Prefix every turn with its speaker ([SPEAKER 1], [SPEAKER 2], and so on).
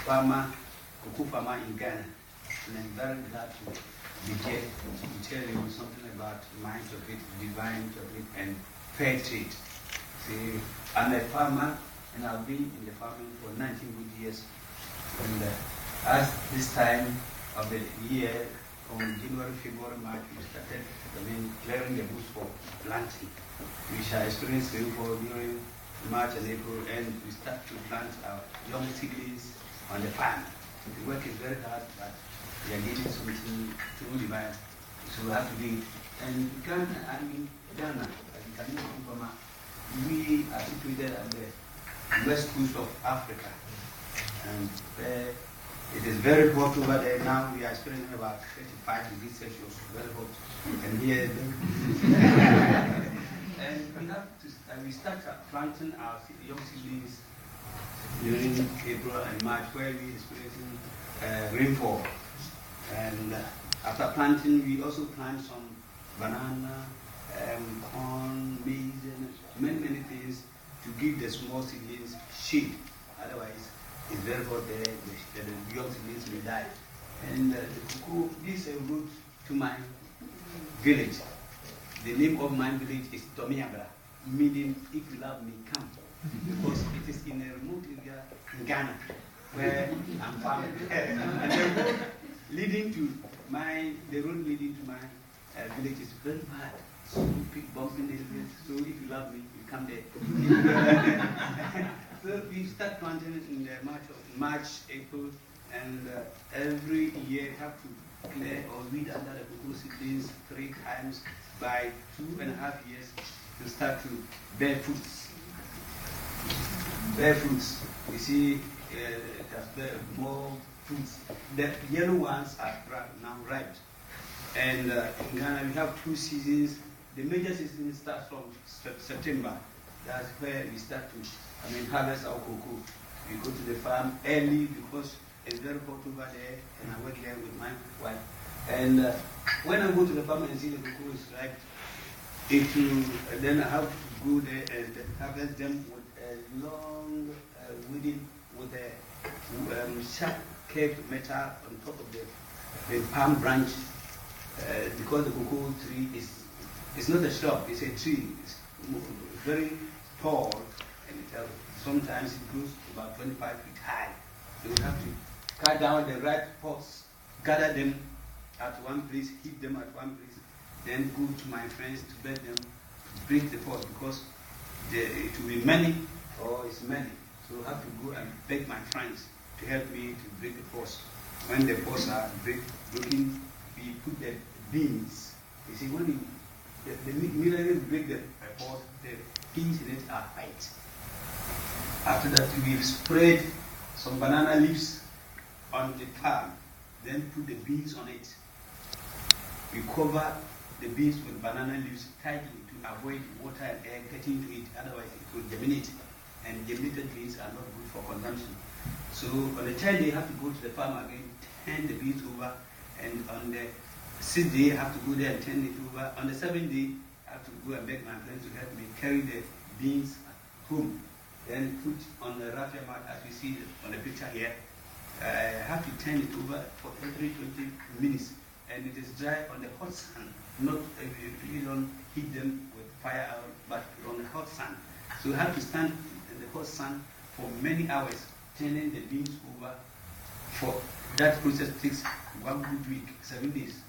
[SPEAKER 1] farmer, cocoa farmer in Ghana. And I'm very glad to be here to tell you something about my chocolate, divine chocolate, and fair trade. See, I'm a farmer, and I've been in the farming for 19 good years. And as this time of the year, on January, February, March, we started clearing the bush for planting. We shall experience rainfall during March and April, and we start to plant our young seedlings on the farm. The work is very hard, but we are getting something through divine. So we have to do it. And Ghana, as you can know, we are situated at the west coast of Africa. And it is very hot over there. Now we are experiencing about 35 degrees Celsius, very hot. And here, and we have to, we start planting our young seedlings during April and March, where we are experiencing rainfall. And after planting, we also plant some banana, corn, maize, and many things to give the small seedlings shade. Otherwise, it's very hot there, the young seedlings will die. And the cocoa, this is a route to my village. The name of my village is Tomiabra, meaning if you love me, come. Because it is in a remote area in Ghana where I'm farming. And the road leading to my village is very bad. So big bumping areas. So if you love me, you come there. So we start planting in the March, April, and every year we have to clear or weed under the cocoa seedlings 3 times. By 2.5 years, to start to bear fruits. Bear fruits. You see, it has more fruits. The yellow ones are now ripe. And in Ghana, we have 2 seasons. The major season starts from September. That's where we start to harvest our cocoa. We go to the farm early because it's very hot over there, and I work there with my wife. And when I go to the farm and see the cocoa is ripe, then I have to go there and harvest them with a long weeding with a sharp curved metal on top of the palm branch, because the cocoa tree is not a shrub, it's a tree. It's very tall, and sometimes it grows about 25 feet high. So we have to cut down the ripe pods, gather them at one place, heat them at one place, then go to my friends to beg them to break the pods, because it will be many or it's many. So I have to go and beg my friends to help me to break the pods. When the pods are broken, we put the beans. You see, when the minerals break the pod, the beans in it are white. After that, we've spread some banana leaves on the palm, then put the beans on it. We cover the beans with banana leaves tightly to avoid water and air getting to it, otherwise it will germinate. And germinated beans are not good for consumption. So on the 10th day, you have to go to the farm again, turn the beans over, and on the 6th day, I have to go there and turn it over. On the 7th day, I have to go and beg my friends to help me carry the beans home, then put on the raffia mat as we see on the picture here. I have to turn it over for every 20 minutes, and it is dry on the hot sun. Not you don't heat them with fire, but on the hot sun. So you have to stand in the hot sun for many hours, turning the beans over. For that process takes 1 good week, 7 days.